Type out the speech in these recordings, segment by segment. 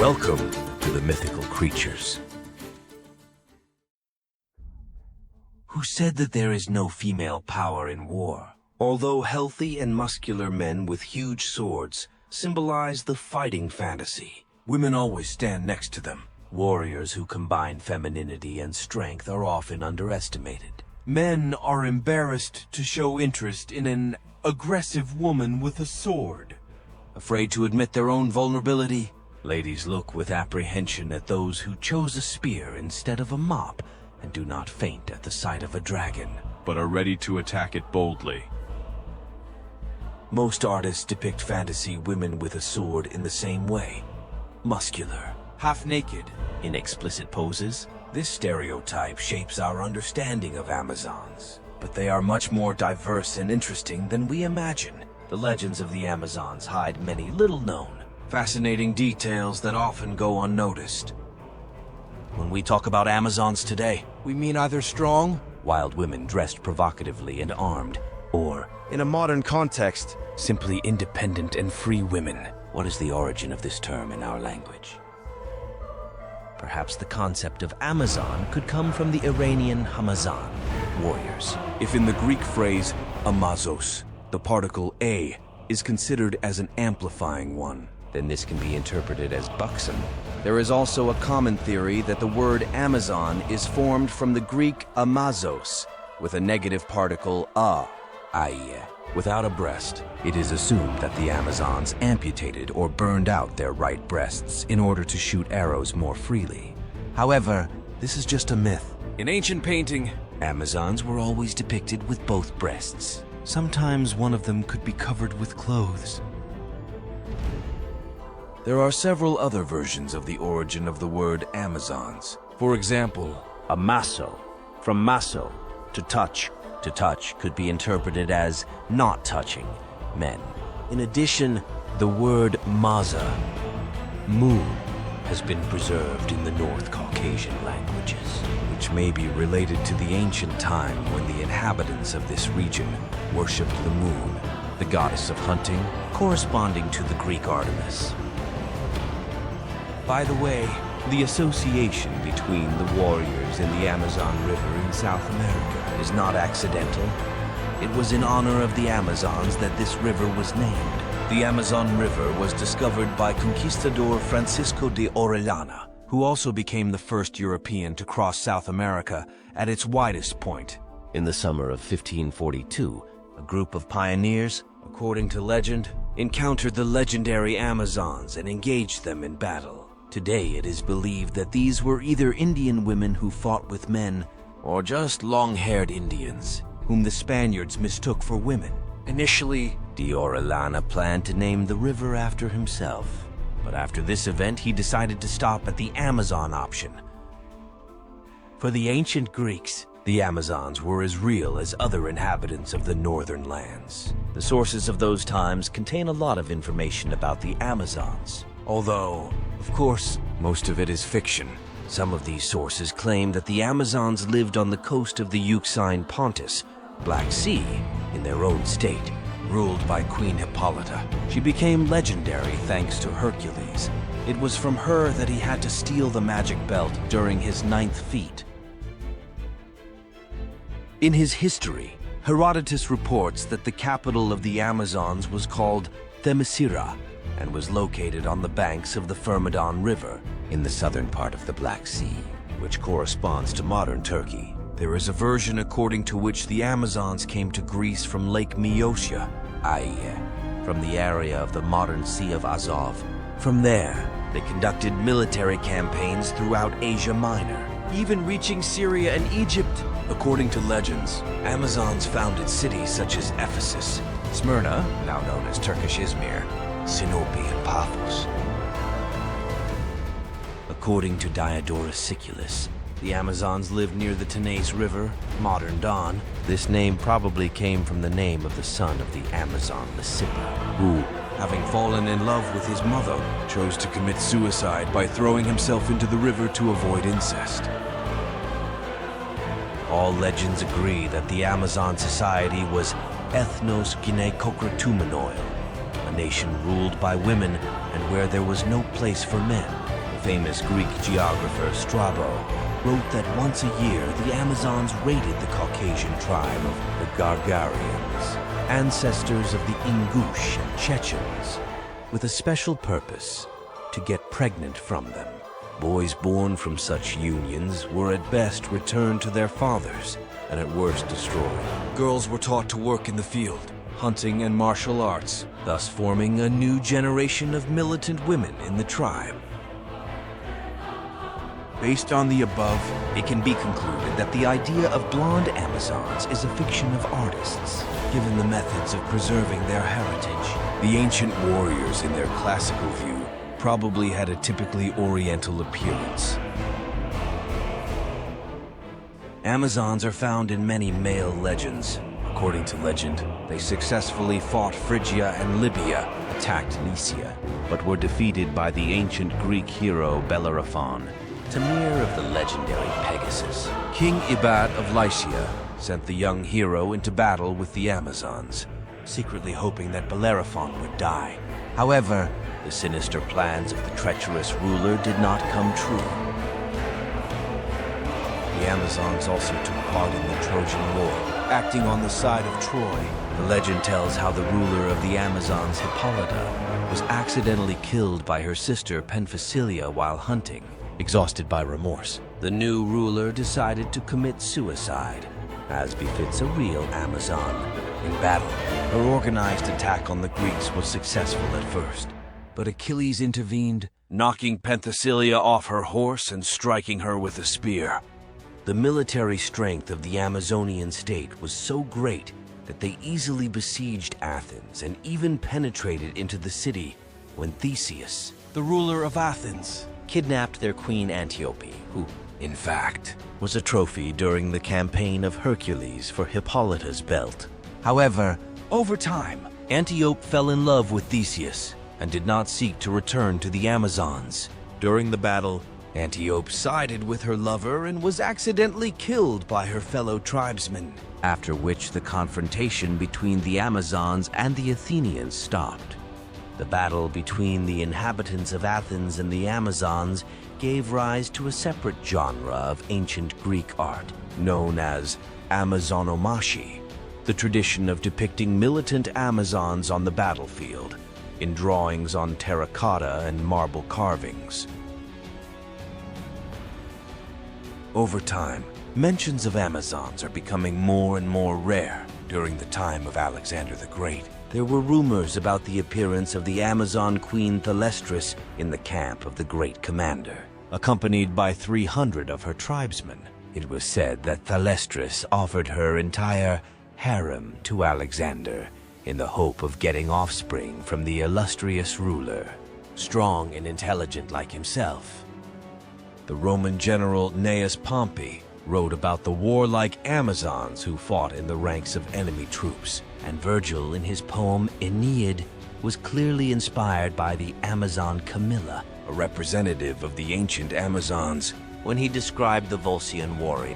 Welcome to the mythical creatures. Who said that there is no female power in war? Although healthy and muscular men with huge swords symbolize the fighting fantasy, women always stand next to them. Warriors who combine femininity and strength are often underestimated. Men are embarrassed to show interest in an aggressive woman with a sword. Afraid to admit their own vulnerability, ladies look with apprehension at those who chose a spear instead of a mop and do not faint at the sight of a dragon, but are ready to attack it boldly. Most artists depict fantasy women with a sword in the same way. Muscular, half-naked, in explicit poses. This stereotype shapes our understanding of Amazons, but they are much more diverse and interesting than we imagine. The legends of the Amazons hide many little-known, fascinating details that often go unnoticed. When we talk about Amazons today, we mean either strong, wild women dressed provocatively and armed, or, in a modern context, simply independent and free women. What is the origin of this term in our language? Perhaps the concept of Amazon could come from the Iranian Hamazan, warriors. If in the Greek phrase Amazos, the particle a is considered as an amplifying one, then this can be interpreted as buxom. There is also a common theory that the word Amazon is formed from the Greek amazos, with a negative particle a, i.e., without a breast. It is assumed that the Amazons amputated or burned out their right breasts in order to shoot arrows more freely. However, this is just a myth. In ancient painting, Amazons were always depicted with both breasts. Sometimes one of them could be covered with clothes. There are several other versions of the origin of the word Amazons. For example, amasso, from masso, to touch. To touch could be interpreted as not touching men. In addition, the word maza, moon, has been preserved in the North Caucasian languages, which may be related to the ancient time when the inhabitants of this region worshipped the moon, the goddess of hunting, corresponding to the Greek Artemis. By the way, the association between the warriors and the Amazon River in South America is not accidental. It was in honor of the Amazons that this river was named. The Amazon River was discovered by conquistador Francisco de Orellana, who also became the first European to cross South America at its widest point. In the summer of 1542, a group of pioneers, according to legend, encountered the legendary Amazons and engaged them in battle. Today it is believed that these were either Indian women who fought with men, or just long-haired Indians, whom the Spaniards mistook for women. Initially, de Orellana planned to name the river after himself, but after this event he decided to stop at the Amazon option. For the ancient Greeks, the Amazons were as real as other inhabitants of the northern lands. The sources of those times contain a lot of information about the Amazons, although, of course, most of it is fiction. Some of these sources claim that the Amazons lived on the coast of the Euxine Pontus, Black Sea, in their own state, ruled by Queen Hippolyta. She became legendary thanks to Hercules. It was from her that he had to steal the magic belt during his 9th feat. In his history, Herodotus reports that the capital of the Amazons was called Themyscira, and was located on the banks of the Thermodon River in the southern part of the Black Sea, which corresponds to modern Turkey. There is a version according to which the Amazons came to Greece from Lake Meotia, i.e., from the area of the modern Sea of Azov. From there, they conducted military campaigns throughout Asia Minor, even reaching Syria and Egypt. According to legends, Amazons founded cities such as Ephesus, Smyrna, now known as Turkish Izmir, Sinope and Paphos. According to Diodorus Siculus, the Amazons lived near the Tanais River, modern Don. This name probably came from the name of the son of the Amazon Lysippus, who, having fallen in love with his mother, chose to commit suicide by throwing himself into the river to avoid incest. All legends agree that the Amazon society was ethnos gynekokratumenoil, a nation ruled by women and where there was no place for men. famous Greek geographer Strabo wrote that once a year the Amazons raided the Caucasian tribe of the Gargarians, ancestors of the Ingush and Chechens, with a special purpose: to get pregnant from them. Boys born from such unions were at best returned to their fathers, and at worst destroyed. Girls were taught to work in the field, hunting and martial arts, thus forming a new generation of militant women in the tribe. Based on the above, it can be concluded that the idea of blonde Amazons is a fiction of artists, given the methods of preserving their heritage. The ancient warriors, in their classical view, probably had a typically Oriental appearance. Amazons are found in many male legends. According to legend, they successfully fought Phrygia and Libya, attacked Lycia, but were defeated by the ancient Greek hero Bellerophon, Tamir of the legendary Pegasus. King Ibad of Lycia sent the young hero into battle with the Amazons, secretly hoping that Bellerophon would die. However, the sinister plans of the treacherous ruler did not come true. The Amazons also took part in the Trojan War, acting on the side of Troy. The legend tells how the ruler of the Amazons, Hippolyta, was accidentally killed by her sister Penphysilia while hunting. Exhausted by remorse, the new ruler decided to commit suicide, as befits a real Amazon. In battle, her organized attack on the Greeks was successful at first, but Achilles intervened, knocking Penphysilia off her horse and striking her with a spear. The military strength of the Amazonian state was so great that they easily besieged Athens and even penetrated into the city when Theseus, the ruler of Athens, kidnapped their queen Antiope, who, in fact, was a trophy during the campaign of Hercules for Hippolyta's belt. However, over time, Antiope fell in love with Theseus and did not seek to return to the Amazons. During the battle, Antiope sided with her lover and was accidentally killed by her fellow tribesmen, after which the confrontation between the Amazons and the Athenians stopped. The battle between the inhabitants of Athens and the Amazons gave rise to a separate genre of ancient Greek art, known as Amazonomachi, the tradition of depicting militant Amazons on the battlefield, in drawings on terracotta and marble carvings. Over time, mentions of Amazons are becoming more and more rare. During the time of Alexander the Great, there were rumors about the appearance of the Amazon queen Thalestris in the camp of the great commander, accompanied by 300 of her tribesmen. It was said that Thalestris offered her entire harem to Alexander in the hope of getting offspring from the illustrious ruler, strong and intelligent like himself. The Roman general Gnaeus Pompey wrote about the warlike Amazons who fought in the ranks of enemy troops, and Virgil in his poem Aeneid was clearly inspired by the Amazon Camilla, a representative of the ancient Amazons, when he described the Volscian warrior.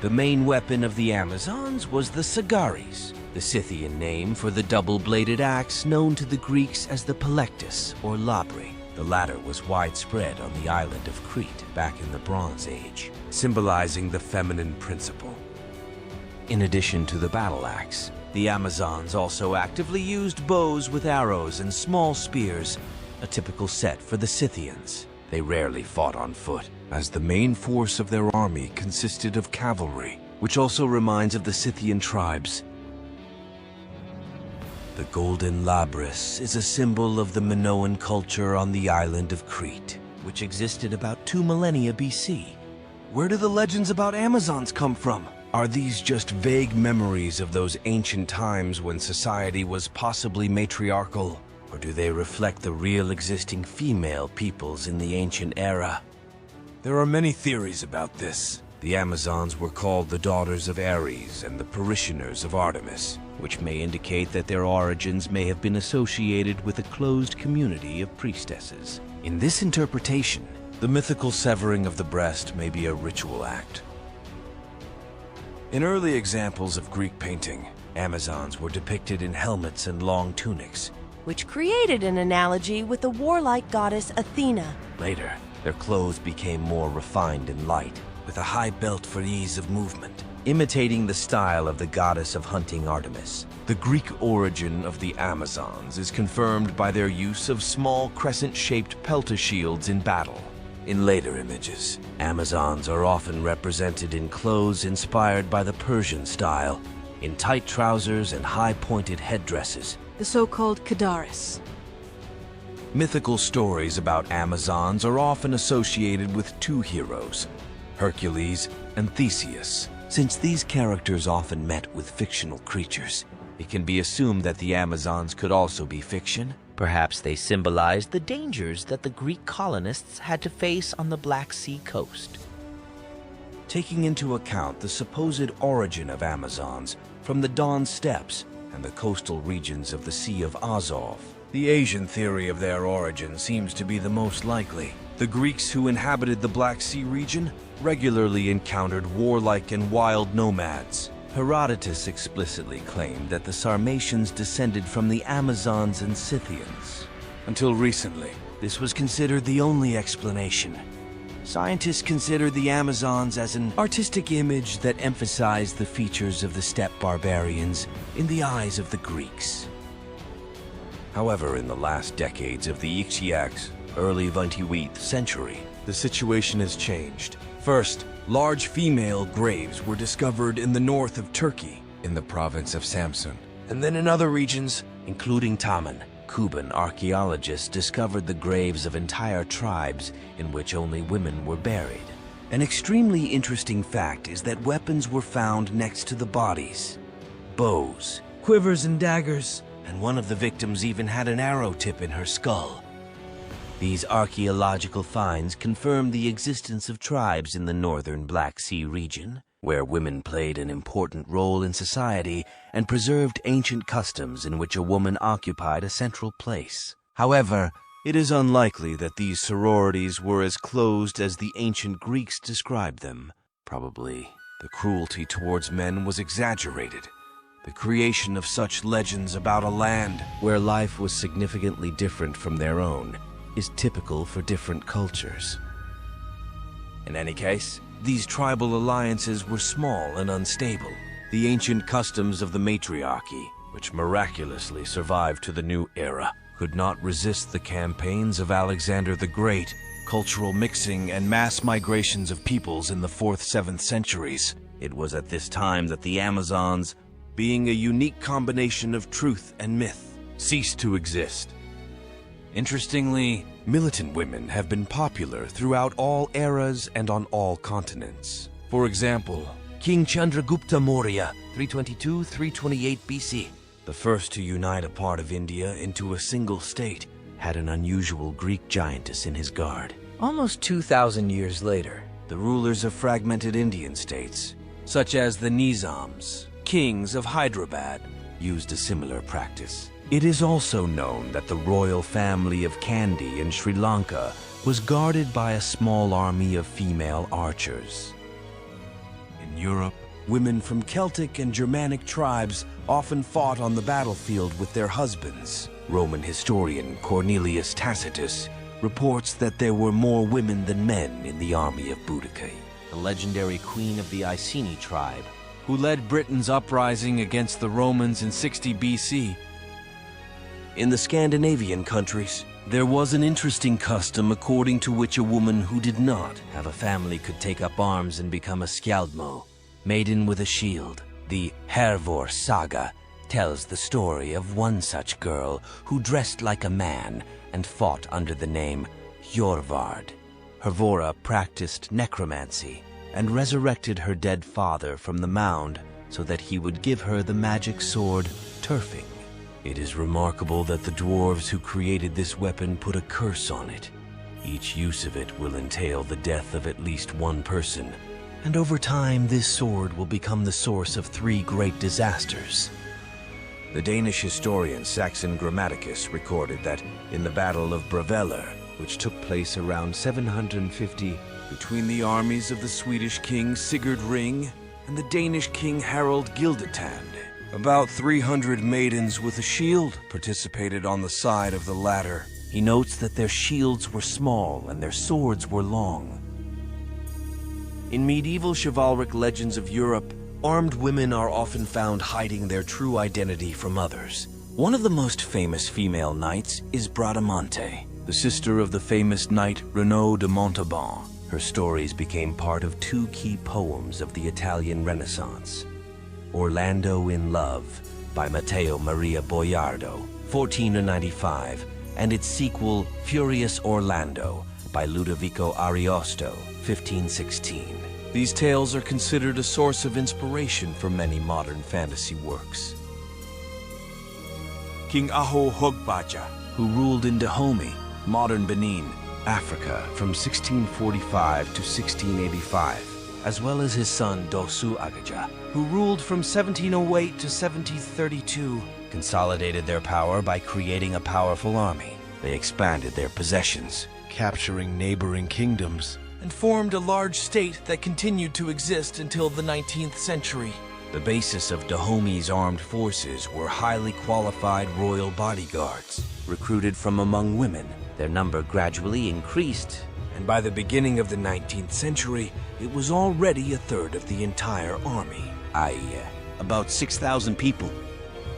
The main weapon of the Amazons was the sagaris, the Scythian name for the double-bladed axe known to the Greeks as the palectus or labri. The latter was widespread on the island of Crete back in the Bronze Age, symbolizing the feminine principle. In addition to the battle axe, the Amazons also actively used bows with arrows and small spears, a typical set for the Scythians. They rarely fought on foot, as the main force of their army consisted of cavalry, which also reminds of the Scythian tribes. The golden labris is a symbol of the Minoan culture on the island of Crete, which existed about 2 millennia BC. Where do the legends about Amazons come from? Are these just vague memories of those ancient times when society was possibly matriarchal? Or do they reflect the real existing female peoples in the ancient era? There are many theories about this. The Amazons were called the daughters of Ares and the parishioners of Artemis, which may indicate that their origins may have been associated with a closed community of priestesses. In this interpretation, the mythical severing of the breast may be a ritual act. In early examples of Greek painting, Amazons were depicted in helmets and long tunics, which created an analogy with the warlike goddess Athena. Later, their clothes became more refined and light, with a high belt for ease of movement, imitating the style of the goddess of hunting Artemis. The Greek origin of the Amazons is confirmed by their use of small crescent-shaped peltashields in battle. In later images, Amazons are often represented in clothes inspired by the Persian style, in tight trousers and high-pointed headdresses. The so-called Kadaris. Mythical stories about Amazons are often associated with two heroes, Hercules and Theseus. Since these characters often met with fictional creatures, it can be assumed that the Amazons could also be fiction. Perhaps they symbolized the dangers that the Greek colonists had to face on the Black Sea coast. Taking into account the supposed origin of Amazons from the Don steppes and the coastal regions of the Sea of Azov, the Asian theory of their origin seems to be the most likely. The Greeks who inhabited the Black Sea region regularly encountered warlike and wild nomads. Herodotus explicitly claimed that the Sarmatians descended from the Amazons and Scythians. Until recently, this was considered the only explanation. Scientists consider the Amazons as an artistic image that emphasized the features of the steppe barbarians in the eyes of the Greeks. However, in the last decades of the Ixiacs, early 28th century, the situation has changed. First, large female graves were discovered in the north of Turkey, in the province of Samsun. And then in other regions, including Taman, Kuban archaeologists discovered the graves of entire tribes in which only women were buried. An extremely interesting fact is that weapons were found next to the bodies. Bows, quivers and daggers, and one of the victims even had an arrow tip in her skull. These archaeological finds confirm the existence of tribes in the northern Black Sea region, where women played an important role in society and preserved ancient customs in which a woman occupied a central place. However, it is unlikely that these sororities were as closed as the ancient Greeks described them. Probably, the cruelty towards men was exaggerated. The creation of such legends about a land where life was significantly different from their own is typical for different cultures. In any case, these tribal alliances were small and unstable. The ancient customs of the matriarchy, which miraculously survived to the new era, could not resist the campaigns of Alexander the Great, cultural mixing and mass migrations of peoples in the 4th-7th centuries. It was at this time that the Amazons, being a unique combination of truth and myth, ceased to exist. Interestingly, militant women have been popular throughout all eras and on all continents. For example, King Chandragupta Maurya, 322-328 BC, the first to unite a part of India into a single state, had an unusual Greek giantess in his guard. Almost 2,000 years later, the rulers of fragmented Indian states, such as the Nizams, kings of Hyderabad, used a similar practice. It is also known that the royal family of Kandy in Sri Lanka was guarded by a small army of female archers. In Europe, women from Celtic and Germanic tribes often fought on the battlefield with their husbands. Roman historian Cornelius Tacitus reports that there were more women than men in the army of Boudicca, the legendary queen of the Iceni tribe, who led Britain's uprising against the Romans in 60 BC. In the Scandinavian countries, there was an interesting custom according to which a woman who did not have a family could take up arms and become a skjaldmo, maiden with a shield. The Hervor saga tells the story of one such girl who dressed like a man and fought under the name Hjorvard. Hervora practiced necromancy and resurrected her dead father from the mound so that he would give her the magic sword Turfing. It is remarkable that the dwarves who created this weapon put a curse on it. Each use of it will entail the death of at least one person, and over time this sword will become the source of 3 great disasters. The Danish historian Saxon Grammaticus recorded that in the Battle of Braveller, which took place around 750 between the armies of the Swedish king Sigurd Ring and the Danish king Harald Gildetand, About 300 maidens with a shield participated on the side of the ladder. He notes that their shields were small and their swords were long. In medieval chivalric legends of Europe, armed women are often found hiding their true identity from others. One of the most famous female knights is Bradamante, the sister of the famous knight Renaud de Montauban. Her stories became part of two key poems of the Italian Renaissance: Orlando in Love by Matteo Maria Boiardo, 1495, and its sequel Furious Orlando by Ludovico Ariosto, 1516. These tales are considered a source of inspiration for many modern fantasy works. King Aho Hogbaja, who ruled in Dahomey, modern Benin, Africa, from 1645 to 1685, as well as his son Dosu Agaja, who ruled from 1708 to 1732, consolidated their power by creating a powerful army. They expanded their possessions, capturing neighboring kingdoms, and formed a large state that continued to exist until the 19th century. The basis of Dahomey's armed forces were highly qualified royal bodyguards, recruited from among women. Their number gradually increased, and by the beginning of the 19th century, it was already a third of the entire army, i.e., about 6,000 people.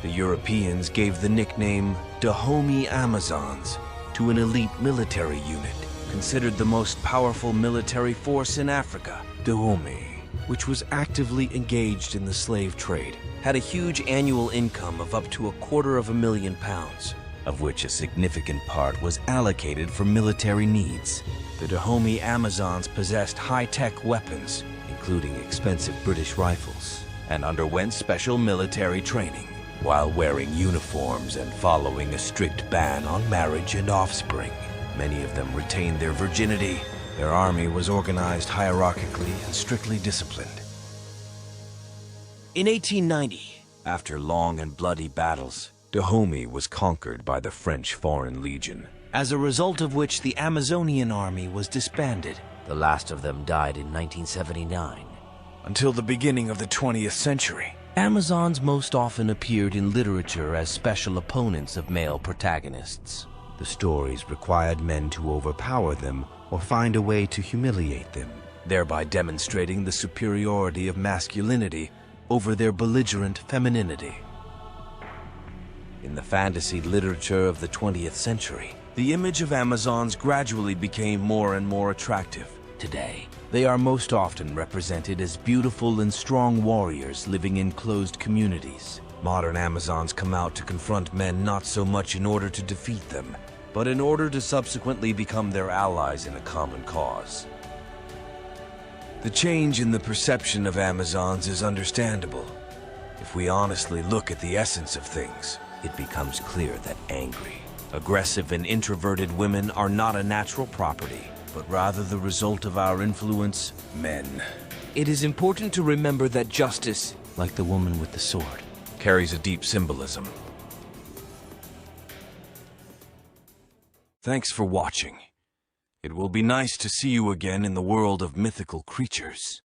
The Europeans gave the nickname Dahomey Amazons to an elite military unit, considered the most powerful military force in Africa. Dahomey, which was actively engaged in the slave trade, had a huge annual income of up to £250,000, of which a significant part was allocated for military needs. The Dahomey Amazons possessed high-tech weapons, including expensive British rifles, and underwent special military training, while wearing uniforms and following a strict ban on marriage and offspring. Many of them retained their virginity. Their army was organized hierarchically and strictly disciplined. In 1890, after long and bloody battles, Dahomey was conquered by the French Foreign Legion, as a result of which the Amazonian army was disbanded. The last of them died in 1979. Until the beginning of the 20th century, Amazons most often appeared in literature as special opponents of male protagonists. The stories required men to overpower them or find a way to humiliate them, thereby demonstrating the superiority of masculinity over their belligerent femininity. In the fantasy literature of the 20th century, the image of Amazons gradually became more and more attractive. Today, they are most often represented as beautiful and strong warriors living in closed communities. Modern Amazons come out to confront men not so much in order to defeat them, but in order to subsequently become their allies in a common cause. The change in the perception of Amazons is understandable. If we honestly look at the essence of things, it becomes clear that angry, aggressive, and introverted women are not a natural property, but rather the result of our influence, men. It is important to remember that justice, like the woman with the sword, carries a deep symbolism. Thanks for watching. It will be nice to see you again in the world of mythical creatures.